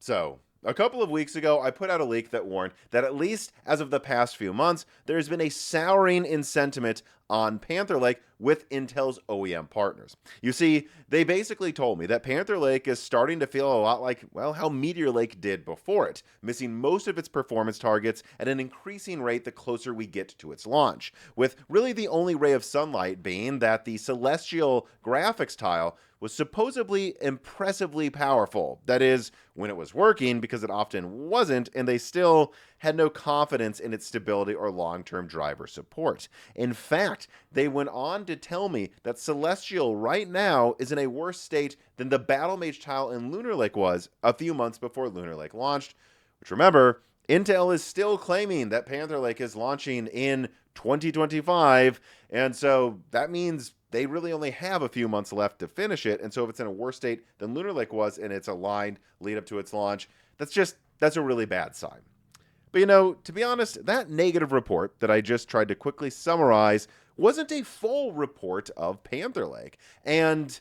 So, a couple of weeks ago, I put out a leak that warned that at least as of the past few months, there's been a souring in sentiment on Panther Lake with Intel's OEM partners. You see, they basically told me that Panther Lake is starting to feel a lot like, well, how Meteor Lake did before it, missing most of its performance targets at an increasing rate the closer we get to its launch, with really the only ray of sunlight being that the Celestial graphics tile was supposedly impressively powerful. That is, when it was working, because it often wasn't, and they still had no confidence in its stability or long-term driver support. In fact, they went on to tell me that Celestial right now is in a worse state than the Battle Mage tile in Lunar Lake was a few months before Lunar Lake launched, which, remember, Intel is still claiming that Panther Lake is launching in 2025, and so that means they really only have a few months left to finish it. And so if it's in a worse state than Lunar Lake was and it's aligned lead up to its launch, that's a really bad sign. But to be honest, that negative report that I just tried to quickly summarize wasn't a full report of Panther Lake. And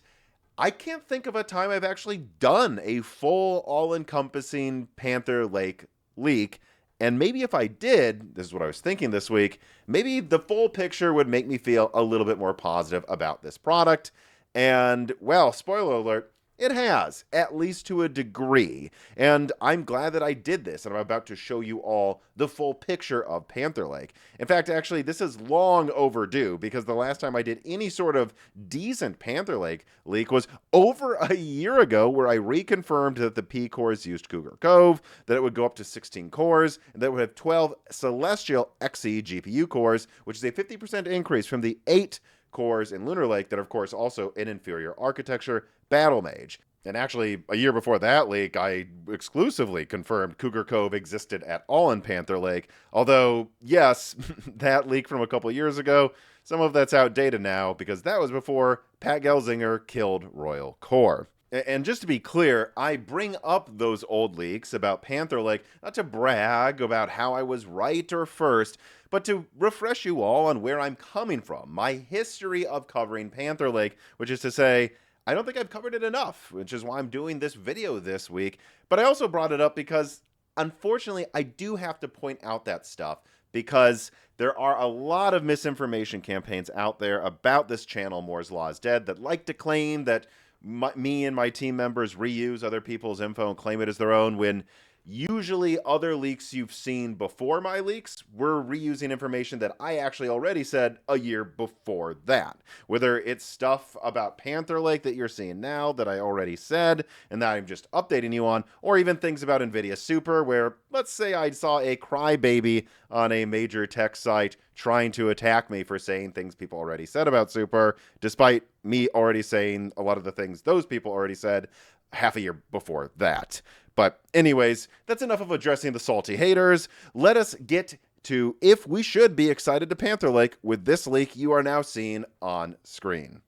I can't think of a time I've actually done a full, all-encompassing Panther Lake leak. And maybe if I did, this is what I was thinking this week, maybe the full picture would make me feel a little bit more positive about this product. And, well, spoiler alert, it has, at least to a degree. And I'm glad that I did this, and I'm about to show you all the full picture of Panther Lake. In fact, actually, this is long overdue, because the last time I did any sort of decent Panther Lake leak was over a year ago, where I reconfirmed that the P cores used Cougar Cove, that it would go up to 16 cores, and that it would have 12 Celestial Xe GPU cores, which is a 50% increase from the 8 cores in Lunar Lake that are, of course, also an inferior architecture Battle Mage. And actually, a year before that leak, I exclusively confirmed Cougar Cove existed at all in Panther Lake. Although, yes, that leak from a couple years ago, some of that's outdated now, because that was before Pat Gelsinger killed Royal Core. And just to be clear, I bring up those old leaks about Panther Lake not to brag about how I was right or first, but to refresh you all on where I'm coming from, my history of covering Panther Lake, which is to say, I don't think I've covered it enough, which is why I'm doing this video this week. But I also brought it up because, unfortunately, I do have to point out that stuff, because there are a lot of misinformation campaigns out there about this channel, Moore's Law is Dead, that like to claim that me and my team members reuse other people's info and claim it as their own, when usually other leaks you've seen before my leaks were reusing information that I actually already said a year before that. Whether it's stuff about Panther Lake that you're seeing now that I already said and that I'm just updating you on, or even things about NVIDIA Super where, let's say I saw a crybaby on a major tech site trying to attack me for saying things people already said about Super, despite me already saying a lot of the things those people already said half a year before that. But anyways, that's enough of addressing the salty haters. Let us get to if we should be excited to Panther Lake with this leak you are now seeing on screen.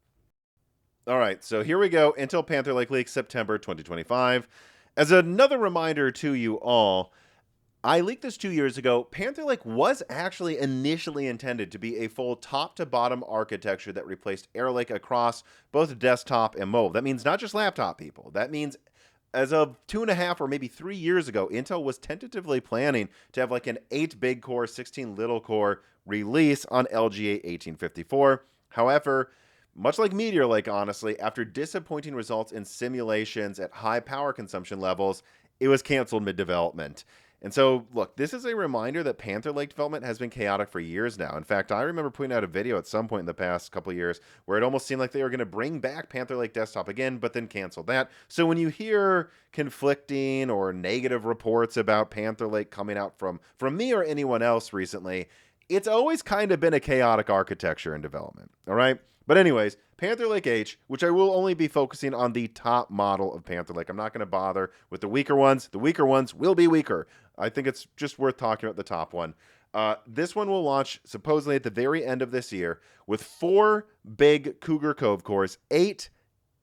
All right, so here we go. Intel Panther Lake leak, September 2025. As another reminder to you all, I leaked this 2 years ago. Panther Lake was actually initially intended to be a full top-to-bottom architecture that replaced Air Lake across both desktop and mobile. That means not just laptop people. That means as of 2.5 or maybe 3 years ago, Intel was tentatively planning to have like an 8 big core, 16 little core release on LGA 1854. However, much like Meteor Lake, honestly, after disappointing results in simulations at high power consumption levels, it was canceled mid-development. And so, look, this is a reminder that Panther Lake development has been chaotic for years now. In fact, I remember putting out a video at some point in the past couple of years where it almost seemed like they were going to bring back Panther Lake Desktop again, but then canceled that. So when you hear conflicting or negative reports about Panther Lake coming out from me or anyone else recently, it's always kind of been a chaotic architecture in development, all right? But anyways, Panther Lake H, which I will only be focusing on the top model of Panther Lake. I'm not going to bother with the weaker ones. The weaker ones will be weaker. I think it's just worth talking about the top one. This one will launch supposedly at the very end of this year with 4 big Cougar Cove cores, 8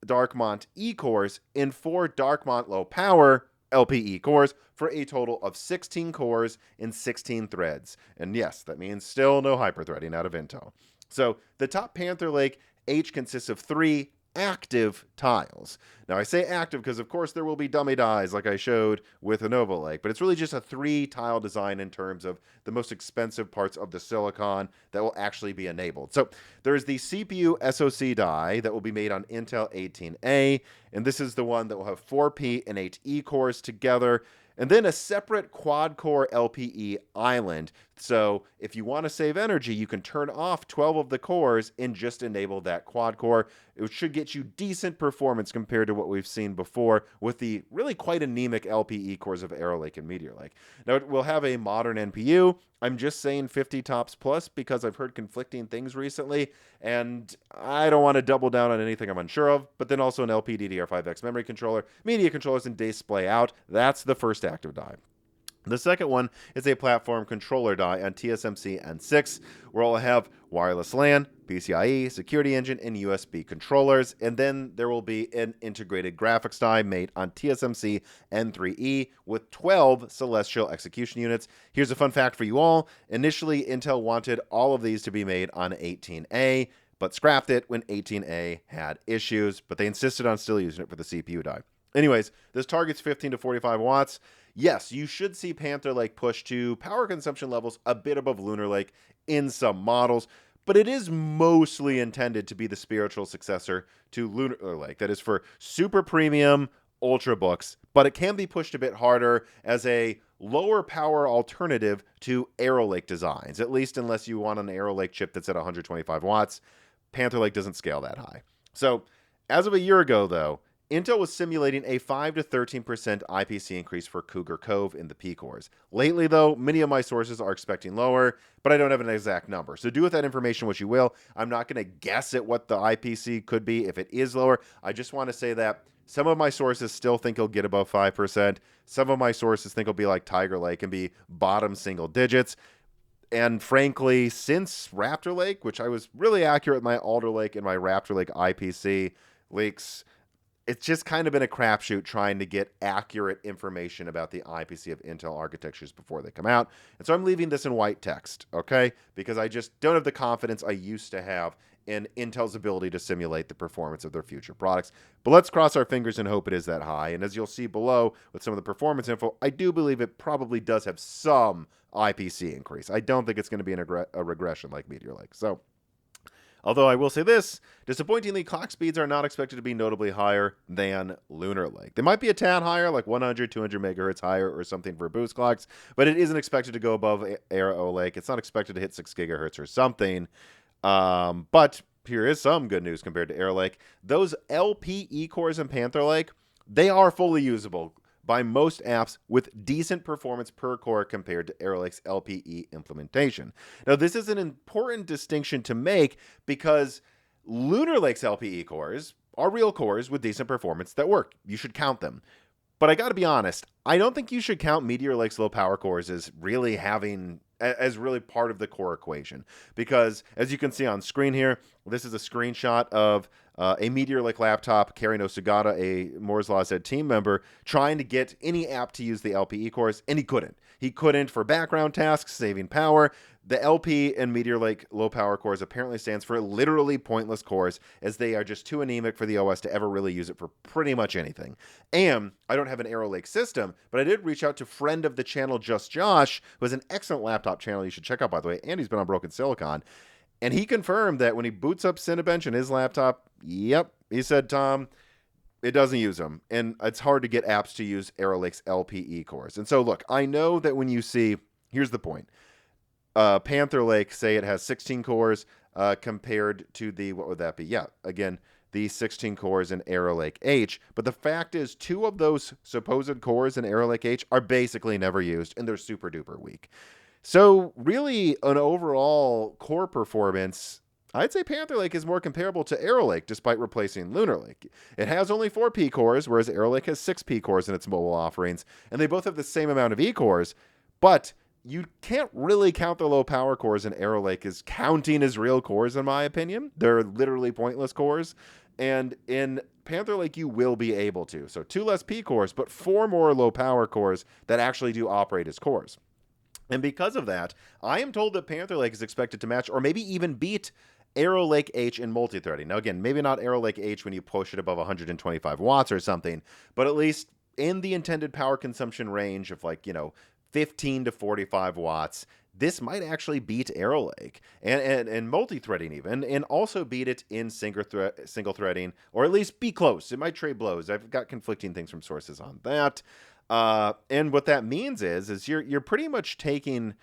Darkmont E cores, and 4 Darkmont low power LPE cores for a total of 16 cores and 16 threads. And yes, that means still no hyperthreading out of Intel. So the top Panther Lake H consists of 3 active tiles. Now, I say active because, of course, there will be dummy dies like I showed with a Nova Lake, but it's really just a 3-tile design in terms of the most expensive parts of the silicon that will actually be enabled. So there's the CPU SoC die that will be made on Intel 18A, and this is the one that will have 4P and 8E cores together, and then a separate quad-core LPE island. So if you want to save energy, you can turn off 12 of the cores and just enable that quad-core. It should get you decent performance compared to what we've seen before with the really quite anemic LPE cores of Arrow Lake and Meteor Lake. Now, it will have a modern NPU. I'm just saying 50 tops plus because I've heard conflicting things recently, and I don't want to double down on anything I'm unsure of, but then also an LPDDR5X memory controller, media controllers, and display out. That's the first active die. The second one is a platform controller die on TSMC N6, where we'll have wireless LAN, PCIe, security engine, and USB controllers. And then there will be an integrated graphics die made on TSMC N3E with 12 Celestial execution units. Here's a fun fact for you all. Initially, Intel wanted all of these to be made on 18A, but scrapped it when 18A had issues, but they insisted on still using it for the CPU die. Anyways, this targets 15 to 45 watts. Yes, you should see Panther Lake push to power consumption levels a bit above Lunar Lake in some models, but it is mostly intended to be the spiritual successor to Lunar Lake. That is for super premium ultrabooks, but it can be pushed a bit harder as a lower power alternative to Arrow Lake designs, at least unless you want an Arrow Lake chip that's at 125 watts. Panther Lake doesn't scale that high. So as of a year ago, though, Intel was simulating a 5 to 13% IPC increase for Cougar Cove in the P-cores. Lately, though, many of my sources are expecting lower, but I don't have an exact number. So do with that information what you will. I'm not going to guess at what the IPC could be if it is lower. I just want to say that some of my sources still think it'll get above 5%. Some of my sources think it'll be like Tiger Lake and be bottom single digits. And frankly, since Raptor Lake, which I was really accurate with my Alder Lake and my Raptor Lake IPC leaks, it's just kind of been a crapshoot trying to get accurate information about the IPC of Intel architectures before they come out. And so I'm leaving this in white text, okay? Because I just don't have the confidence I used to have in Intel's ability to simulate the performance of their future products. But let's cross our fingers and hope it is that high. And as you'll see below with some of the performance info, I do believe it probably does have some IPC increase. I don't think it's going to be a regression like Meteor Lake. So, although I will say this, disappointingly, clock speeds are not expected to be notably higher than Lunar Lake. They might be a tad higher, like 100, 200 megahertz higher or something for boost clocks, but it isn't expected to go above Arrow Lake. It's not expected to hit 6 gigahertz or something. But here is some good news compared to Arrow Lake. Those LPE cores in Panther Lake, they are fully usable by most apps with decent performance per core compared to Arrow Lake's LPE implementation. Now, this is an important distinction to make because Lunar Lake's LPE cores are real cores with decent performance that work. You should count them. But I got to be honest, I don't think you should count Meteor Lake's low power cores as really part of the core equation. Because as you can see on screen here, this is a screenshot of a Meteor Lake laptop carrying Osugata, a Moore's Law Z team member, trying to get any app to use the LPE cores, and he couldn't. He couldn't for background tasks, saving power. The LP and Meteor Lake low power cores apparently stands for literally pointless cores, as they are just too anemic for the OS to ever really use it for pretty much anything. And I don't have an Arrow Lake system, but I did reach out to friend of the channel, Just Josh, who has an excellent laptop channel you should check out, by the way, and he's been on Broken Silicon. And he confirmed that when he boots up Cinebench in his laptop, yep, he said, Tom, it doesn't use them. And it's hard to get apps to use Arrow Lake's LPE cores. And so, look, I know that when you see, here's the point. Panther Lake, say it has 16 cores compared to the, what would that be? Yeah, again, the 16 cores in Arrow Lake H. But the fact is, 2 of those supposed cores in Arrow Lake H are basically never used, and they're super duper weak. So really, an overall core performance, I'd say Panther Lake is more comparable to Arrow Lake, despite replacing Lunar Lake. It has only 4 P cores, whereas Arrow Lake has 6 P cores in its mobile offerings, and they both have the same amount of E cores, but you can't really count the low power cores in Arrow Lake as counting as real cores, in my opinion. They're literally pointless cores, and in Panther Lake, you will be able to. So 2 less P cores, but 4 more low power cores that actually do operate as cores. And because of that, I am told that Panther Lake is expected to match or maybe even beat Arrow Lake H in multi-threading. Now again, maybe not Arrow Lake H when you push it above 125 watts or something, but at least in the intended power consumption range of 15 to 45 watts, this might actually beat Arrow Lake and multi-threading even, and also beat it in single threading, or at least be close. It might trade blows. I've got conflicting things from sources on that. And what that means is you're pretty much taking,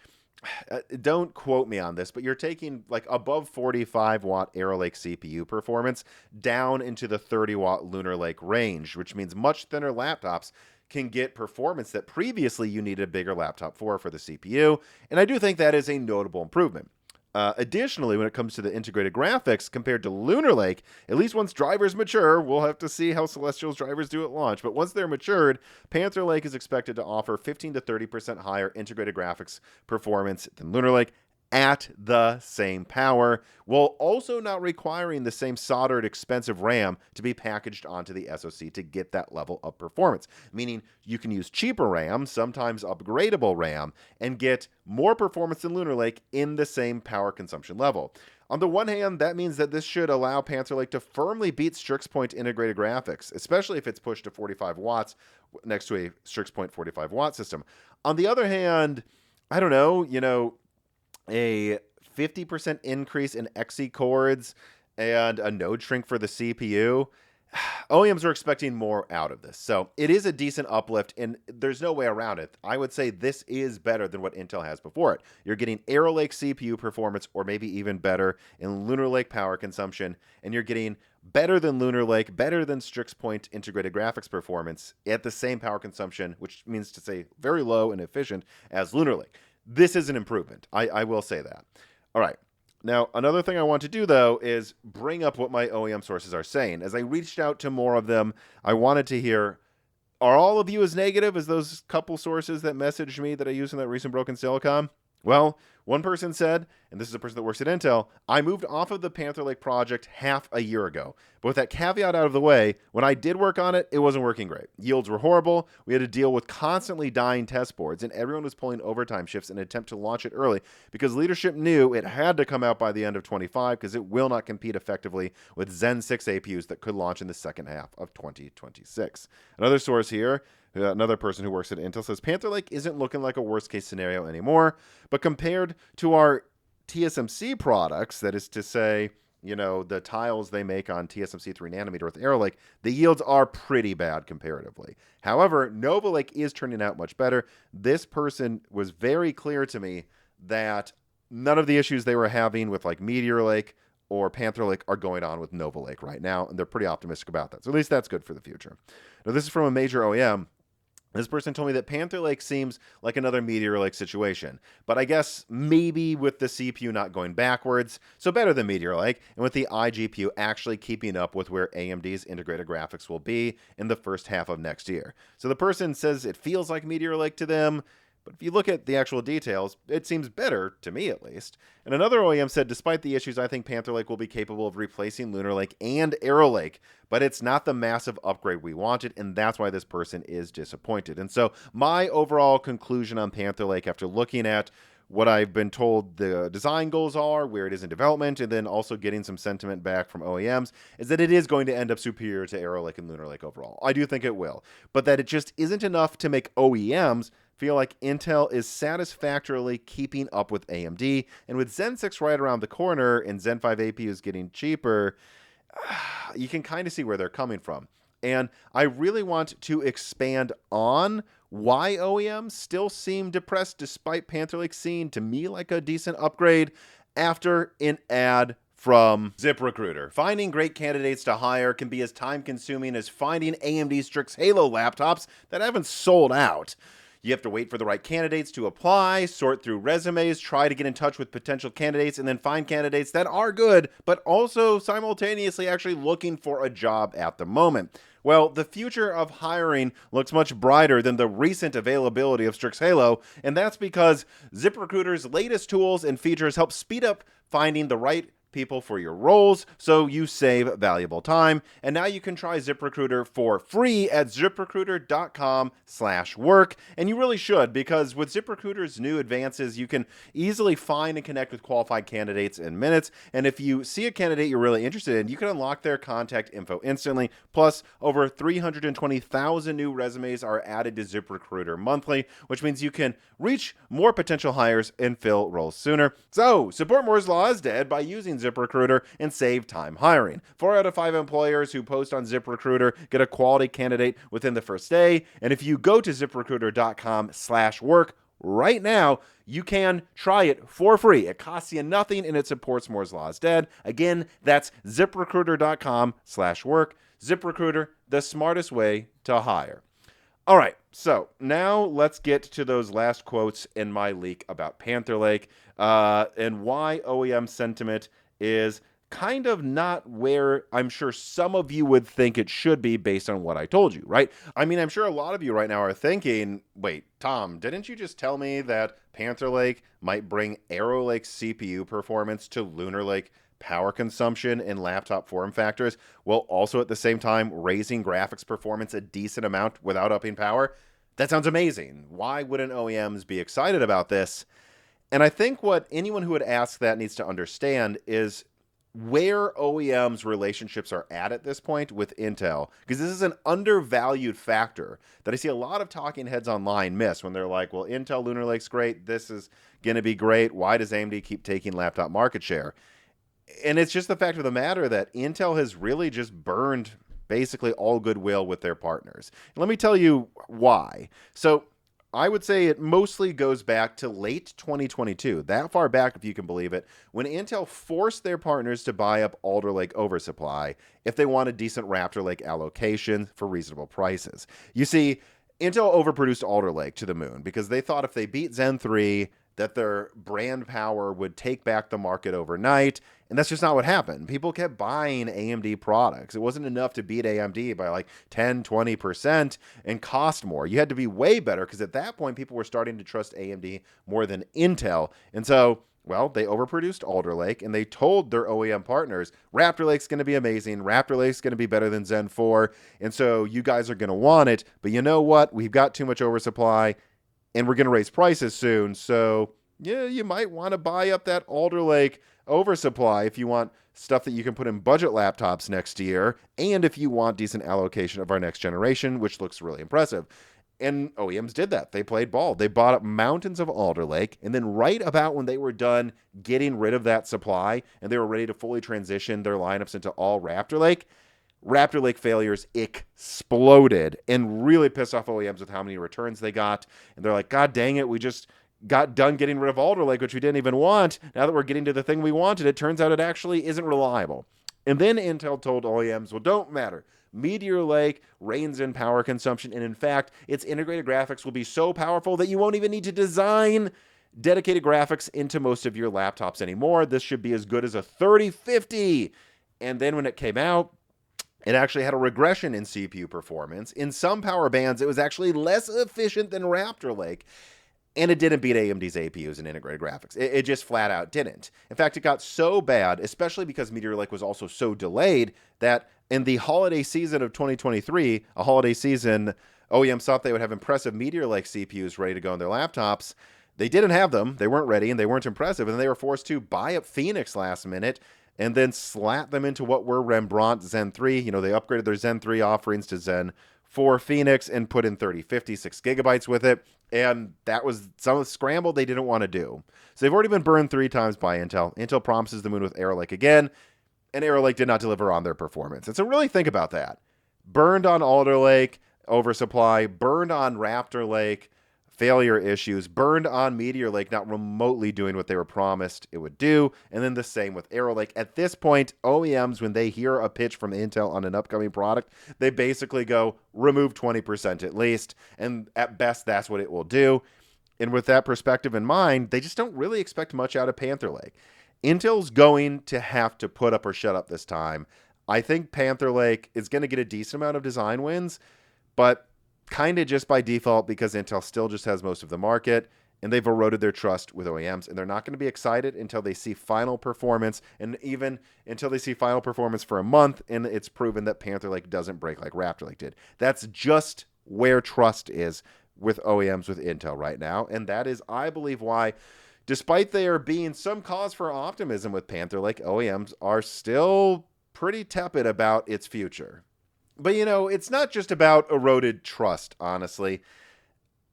don't quote me on this, but you're taking above 45 watt Arrow Lake CPU performance down into the 30 watt Lunar Lake range, which means much thinner laptops can get performance that previously you needed a bigger laptop for the CPU, and I do think that is a notable improvement. Additionally, when it comes to the integrated graphics compared to Lunar Lake, at least once drivers mature, we'll have to see how Celestial's drivers do at launch, but once they're matured, Panther Lake is expected to offer 15 to 30% higher integrated graphics performance than Lunar Lake at the same power, while also not requiring the same soldered expensive RAM to be packaged onto the SoC to get that level of performance. Meaning you can use cheaper RAM, sometimes upgradable RAM, and get more performance than Lunar Lake in the same power consumption level. On the one hand, that means that this should allow Panther Lake to firmly beat Strix Point integrated graphics, especially if it's pushed to 45 watts next to a Strix Point 45 watt system. On the other hand, I don't know, a 50% increase in Xe chords and a node shrink for the CPU. OEMs are expecting more out of this. So it is a decent uplift, and there's no way around it. I would say this is better than what Intel has before it. You're getting Arrow Lake CPU performance, or maybe even better in Lunar Lake power consumption, and you're getting better than Lunar Lake, better than Strix Point integrated graphics performance at the same power consumption, which means to say very low and efficient as Lunar Lake. This is an improvement. I will say that. All right. Now, another thing I want to do, though, is bring up what my OEM sources are saying. As I reached out to more of them, I wanted to hear, are all of you as negative as those couple sources that messaged me that I used in that recent Broken Silicon? Well, one person said, and this is a person that works at Intel, I moved off of the Panther Lake project half a year ago. But with that caveat out of the way, when I did work on it, it wasn't working great. Yields were horrible. We had to deal with constantly dying test boards, and everyone was pulling overtime shifts in an attempt to launch it early because leadership knew it had to come out by the end of 25 because it will not compete effectively with Zen 6 APUs that could launch in the second half of 2026. Another source here, another person who works at Intel, says Panther Lake isn't looking like a worst case scenario anymore, but compared to our TSMC products, that is to say, the tiles they make on TSMC 3 nanometer with Arrow Lake, the yields are pretty bad comparatively. However, Nova Lake is turning out much better. This person was very clear to me that none of the issues they were having with Meteor Lake or Panther Lake are going on with Nova Lake right now, and they're pretty optimistic about that. So at least that's good for the future. Now, this is from a major OEM. This person told me that Panther Lake seems like another Meteor Lake situation, but I guess maybe with the CPU not going backwards, so better than Meteor Lake, and with the iGPU actually keeping up with where AMD's integrated graphics will be in the first half of next year. So the person says it feels like Meteor Lake to them, but if you look at the actual details, it seems better, to me at least. And another OEM said, despite the issues, I think Panther Lake will be capable of replacing Lunar Lake and Arrow Lake, but it's not the massive upgrade we wanted, and that's why this person is disappointed. And so my overall conclusion on Panther Lake, after looking at what I've been told the design goals are, where it is in development, and then also getting some sentiment back from OEMs, is that it is going to end up superior to Arrow Lake and Lunar Lake overall. I do think it will, but that it just isn't enough to make OEMs feel like Intel is satisfactorily keeping up with AMD, and with Zen 6 right around the corner and Zen 5 APUs getting cheaper, you can kind of see where they're coming from. And I really want to expand on why OEMs still seem depressed despite Panther Lake seeming to me like a decent upgrade after an ad from ZipRecruiter. Finding great candidates to hire can be as time-consuming as finding AMD Strix Halo laptops that haven't sold out. You have to wait for the right candidates to apply, sort through resumes, try to get in touch with potential candidates, and then find candidates that are good, but also simultaneously actually looking for a job at the moment. Well, the future of hiring looks much brighter than the recent availability of Strix Halo, and that's because ZipRecruiter's latest tools and features help speed up finding the right people for your roles, so you save valuable time. And now you can try ZipRecruiter for free at ziprecruiter.com/work. And you really should, because with ZipRecruiter's new advances, you can easily find and connect with qualified candidates in minutes. And if you see a candidate you're really interested in, you can unlock their contact info instantly. Plus, over 320,000 new resumes are added to ZipRecruiter monthly, which means you can reach more potential hires and fill roles sooner. So, support Moore's Law is dead by using ZipRecruiter and save time hiring. 4 out of 5 employers who post on ZipRecruiter get a quality candidate within the first day. And if you go to ziprecruiter.com/work right now, you can try it for free. It costs you nothing and it supports Moore's Law is dead. Again, that's ziprecruiter.com/work. ZipRecruiter, the smartest way to hire. All right, so now let's get to those last quotes in my leak about Panther Lake and why OEM sentiment is kind of not where I'm sure some of you would think it should be based on what I told you, right? I mean, I'm sure a lot of you right now are thinking, wait, Tom, didn't you just tell me that Panther Lake might bring Arrow Lake CPU performance to Lunar Lake power consumption in laptop form factors, while also at the same time raising graphics performance a decent amount without upping power? That sounds amazing. Why wouldn't OEMs be excited about this? And I think what anyone who would ask that needs to understand is where OEMs' relationships are at this point with Intel, because this is an undervalued factor that I see a lot of talking heads online miss when they're like, well, Intel Lunar Lake's great, this is going to be great, why does AMD keep taking laptop market share? And it's just the fact of the matter that Intel has really just burned basically all goodwill with their partners. And let me tell you why. So I would say it mostly goes back to late 2022, that far back if you can believe it, when Intel forced their partners to buy up Alder Lake oversupply if they wanted decent Raptor Lake allocation for reasonable prices. You see, Intel overproduced Alder Lake to the moon because they thought if they beat Zen 3, that their brand power would take back the market overnight, and that's just not what happened. People kept buying AMD products. It wasn't enough to beat AMD by like 10, 20% and cost more. You had to be way better because at that point, people were starting to trust AMD more than Intel. And so, well, they overproduced Alder Lake, and they told their OEM partners, Raptor Lake's going to be amazing. Raptor Lake's going to be better than Zen 4, and so you guys are going to want it. But you know what? We've got too much oversupply, and we're going to raise prices soon. So, yeah, you might want to buy up that Alder Lake oversupply if you want stuff that you can put in budget laptops next year, and if you want decent allocation of our next generation, which looks really impressive. And OEMs did that. They played ball. They bought up mountains of Alder Lake, and then right about when they were done getting rid of that supply and they were ready to fully transition their lineups into all Raptor Lake failures exploded and really pissed off OEMs with how many returns they got. And they're like, God dang it, we just got done getting rid of Alder Lake, which we didn't even want. Now that we're getting to the thing we wanted, it turns out it actually isn't reliable. And then Intel told OEMs, well, don't matter. Meteor Lake reigns in power consumption, and in fact, its integrated graphics will be so powerful that you won't even need to design dedicated graphics into most of your laptops anymore. This should be as good as a 3050. And then when it came out, it actually had a regression in CPU performance. In some power bands, it was actually less efficient than Raptor Lake. And it didn't beat AMD's APUs and integrated graphics. It just flat out didn't. In fact, it got so bad, especially because Meteor Lake was also so delayed, that in the holiday season of 2023, a holiday season, OEMs thought they would have impressive Meteor Lake CPUs ready to go on their laptops. They didn't have them. They weren't ready, and they weren't impressive. And they were forced to buy up Phoenix last minute and then slap them into what were Rembrandt Zen 3. You know, they upgraded their Zen 3 offerings to Zen 4 Phoenix and put in 3050, 6 gigabytes with it. And that was some of the scramble they didn't want to do. So they've already been burned 3 times by Intel. Intel promises the moon with Arrow Lake again, and Arrow Lake did not deliver on their performance. And so really think about that. Burned on Alder Lake, oversupply. Burned on Raptor Lake, failure issues. Burned on Meteor Lake, not remotely doing what they were promised it would do. And then the same with Arrow Lake. At this point, OEMs, when they hear a pitch from Intel on an upcoming product, they basically go, remove 20% at least. And at best, that's what it will do. And with that perspective in mind, they just don't really expect much out of Panther Lake. Intel's going to have to put up or shut up this time. I think Panther Lake is going to get a decent amount of design wins, but kind of just by default because Intel still just has most of the market. and they've eroded their trust with OEMs, and they're not going to be excited until they see final performance, and even until they see final performance for a month, and it's proven that Panther Lake doesn't break like Raptor Lake did. That's just where trust is with OEMs with Intel right now, and that is, I believe, why, despite there being some cause for optimism with Panther Lake, OEMs are still pretty tepid about its future. But, it's not just about eroded trust, honestly.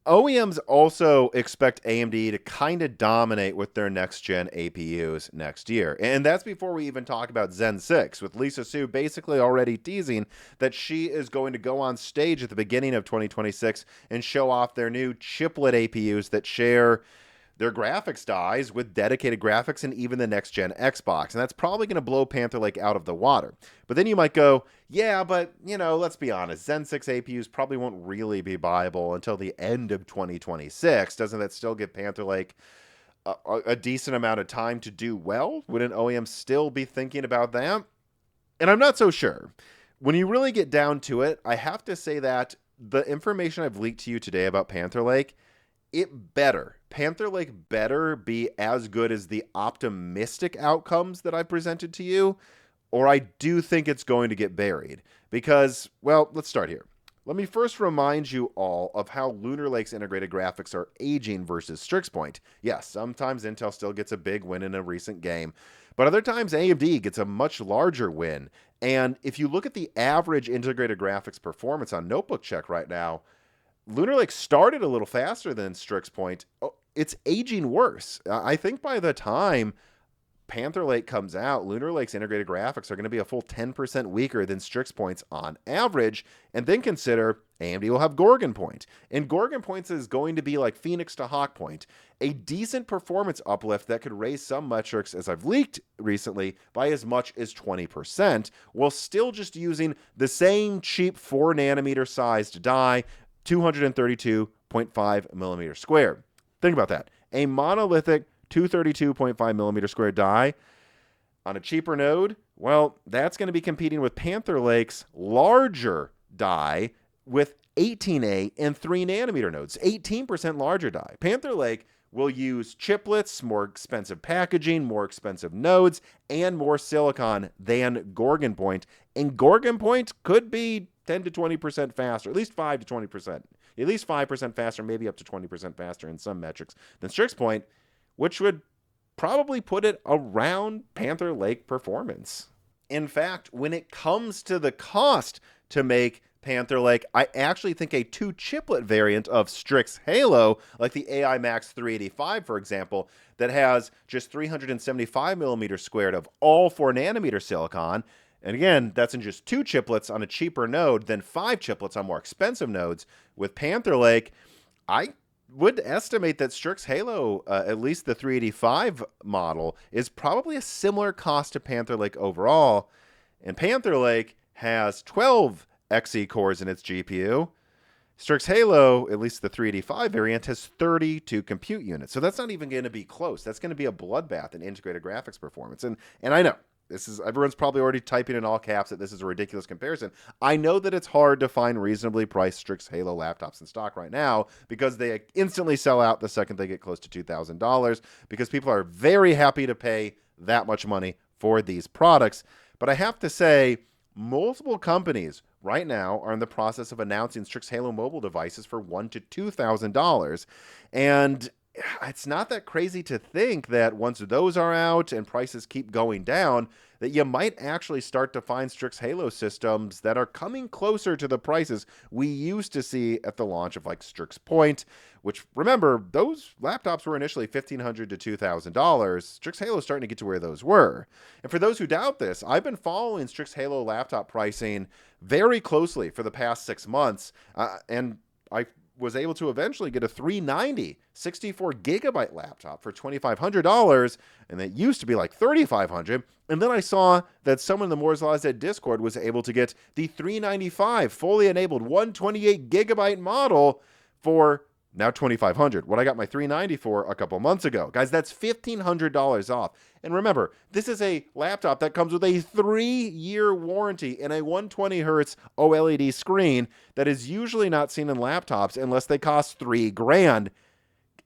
OEMs also expect AMD to kind of dominate with their next-gen APUs next year. And that's before we even talk about Zen 6, with Lisa Su basically already teasing that she is going to go on stage at the beginning of 2026 and show off their new chiplet APUs that share their graphics dies with dedicated graphics and even the next-gen Xbox. And that's probably going to blow Panther Lake out of the water. But then you might go, yeah, but, let's be honest. Zen 6 APUs probably won't really be viable until the end of 2026. Doesn't that still give Panther Lake a decent amount of time to do well? Would an OEM still be thinking about that? And I'm not so sure. When you really get down to it, I have to say that the information I've leaked to you today about Panther Lake, Panther Lake better be as good as the optimistic outcomes that I presented to you, or I do think it's going to get buried. Because, well, let's start here. Let me first remind you all of how Lunar Lake's integrated graphics are aging versus Strix Point. Yes, sometimes Intel still gets a big win in a recent game, but other times AMD gets a much larger win. And if you look at the average integrated graphics performance on Notebook Check right now, Lunar Lake started a little faster than Strix Point. Oh, it's aging worse. I think by the time Panther Lake comes out, Lunar Lake's integrated graphics are going to be a full 10% weaker than Strix Point's on average. And then consider AMD will have Gorgon Point. And Gorgon Points is going to be like Phoenix to Hawk Point, a decent performance uplift that could raise some metrics, as I've leaked recently, by as much as 20%, while still just using the same cheap 4nm sized die, 232.5 millimeter square. Think about that. A monolithic 232.5 millimeter square die on a cheaper node, well, that's going to be competing with Panther Lake's larger die with 18A and 3nm nodes, 18% larger die. Panther Lake will use chiplets, more expensive packaging, more expensive nodes, and more silicon than Gorgon Point. And Gorgon Point could be 10 to 20% faster, at least 5 to 20%, at least 5% faster, maybe up to 20% faster in some metrics than Strix Point, which would probably put it around Panther Lake performance. In fact, when it comes to the cost to make Panther Lake, I actually think a 2-chiplet variant of Strix Halo, like the AI Max 385, for example, that has just 375 millimeters squared of all 4nm silicon, and again, that's in just 2 chiplets on a cheaper node than 5 chiplets on more expensive nodes. With Panther Lake, I would estimate that Strix Halo, at least the 385 model, is probably a similar cost to Panther Lake overall. And Panther Lake has 12 Xe cores in its GPU. Strix Halo, at least the 385 variant, has 32 compute units. So that's not even going to be close. That's going to be a bloodbath in integrated graphics performance. And I know, everyone's probably already typing in all caps that this is a ridiculous comparison. I know that it's hard to find reasonably priced Strix Halo laptops in stock right now because they instantly sell out the second they get close to $2,000 because people are very happy to pay that much money for these products. But I have to say, multiple companies right now are in the process of announcing Strix Halo mobile devices for $1,000 to $2,000. And it's not that crazy to think that once those are out and prices keep going down, that you might actually start to find Strix Halo systems that are coming closer to the prices we used to see at the launch of like Strix Point, which, remember, those laptops were initially $1,500 to $2,000. Strix Halo is starting to get to where those were. And for those who doubt this, I've been following Strix Halo laptop pricing very closely for the past 6 months, and I was able to eventually get a 390 64 gigabyte laptop for $2,500, and that used to be like $3,500. And then I saw that someone in the Moore's Law Z Discord was able to get the 395 fully enabled 128 gigabyte model for now $2,500. What I got my 390 for a couple months ago. Guys, that's $1,500 off. And remember, this is a laptop that comes with a 3-year warranty and a 120 hertz OLED screen that is usually not seen in laptops unless they cost $3,000.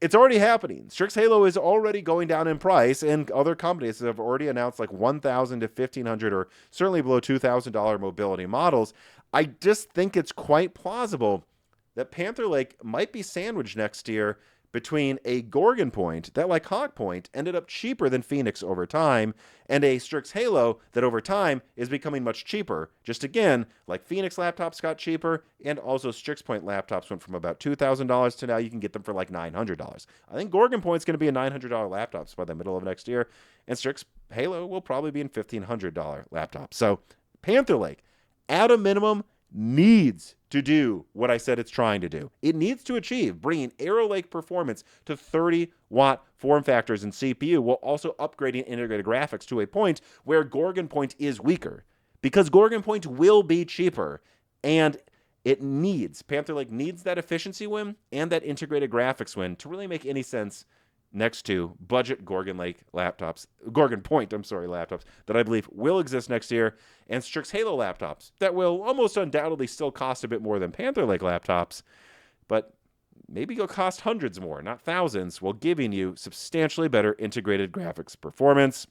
It's already happening. Strix Halo is already going down in price, and other companies have already announced like $1,000 to $1,500 or certainly below $2,000 mobility models. I just think it's quite plausible that Panther Lake might be sandwiched next year between a Gorgon point that, like Hawk Point, ended up cheaper than Phoenix over time, and a Strix Halo that over time is becoming much cheaper. Just again, like Phoenix laptops got cheaper, and also Strix Point laptops went from about $2,000 to now you can get them for like $900. I think Gorgon Point's going to be a $900 laptops by the middle of next year, and Strix Halo will probably be in $1,500 laptops. So Panther Lake, at a minimum, needs to do what I said it's trying to do. It needs to achieve bringing Arrow Lake performance to 30-watt form factors in CPU while also upgrading integrated graphics to a point where Gorgon Point is weaker, because Gorgon Point will be cheaper, and Panther Lake needs that efficiency win and that integrated graphics win to really make any sense next to budget Gorgon Point laptops that I believe will exist next year, and Strix Halo laptops that will almost undoubtedly still cost a bit more than Panther Lake laptops, but maybe it'll cost hundreds more, not thousands, while giving you substantially better integrated graphics performance.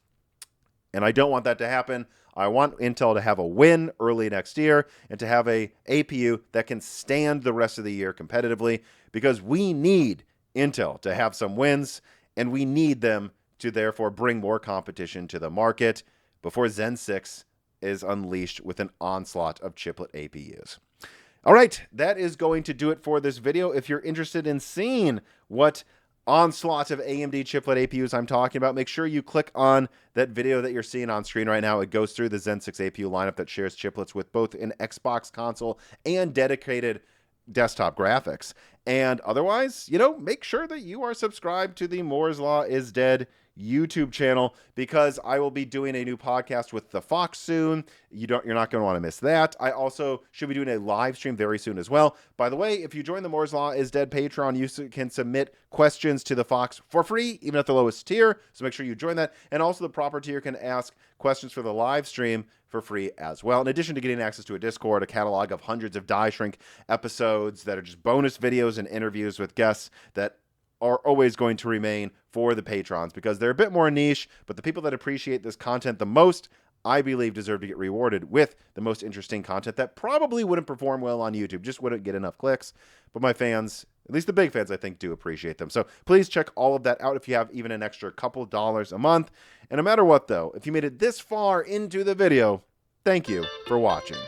And I don't want that to happen. I want Intel to have a win early next year and to have a APU that can stand the rest of the year competitively, because we need Intel to have some wins, and we need them to therefore bring more competition to the market before Zen 6 is unleashed with an onslaught of chiplet APUs. All right, that is going to do it for this video. If you're interested in seeing what onslaught of AMD chiplet APUs I'm talking about, make sure you click on that video that you're seeing on screen right now. It goes through the Zen 6 APU lineup that shares chiplets with both an Xbox console and dedicated desktop graphics. And otherwise, make sure that you are subscribed to the Moore's Law is Dead YouTube channel, because I will be doing a new podcast with the Fox soon. You're not going to want to miss that. I also should be doing a live stream very soon as well. By the way, if you join the Moore's Law is Dead Patreon, you can submit questions to the Fox for free, even at the lowest tier. So make sure you join that. And also the proper tier can ask questions for the live stream for free as well. In addition to getting access to a Discord, a catalog of hundreds of Die Shrink episodes that are just bonus videos and interviews with guests that are always going to remain for the patrons, because they're a bit more niche, but the people that appreciate this content the most, I believe, deserve to get rewarded with the most interesting content that probably wouldn't perform well on YouTube, just wouldn't get enough clicks. But my fans, at least the big fans, I think, do appreciate them. So please check all of that out if you have even an extra couple dollars a month. And no matter what, though, if you made it this far into the video, thank you for watching.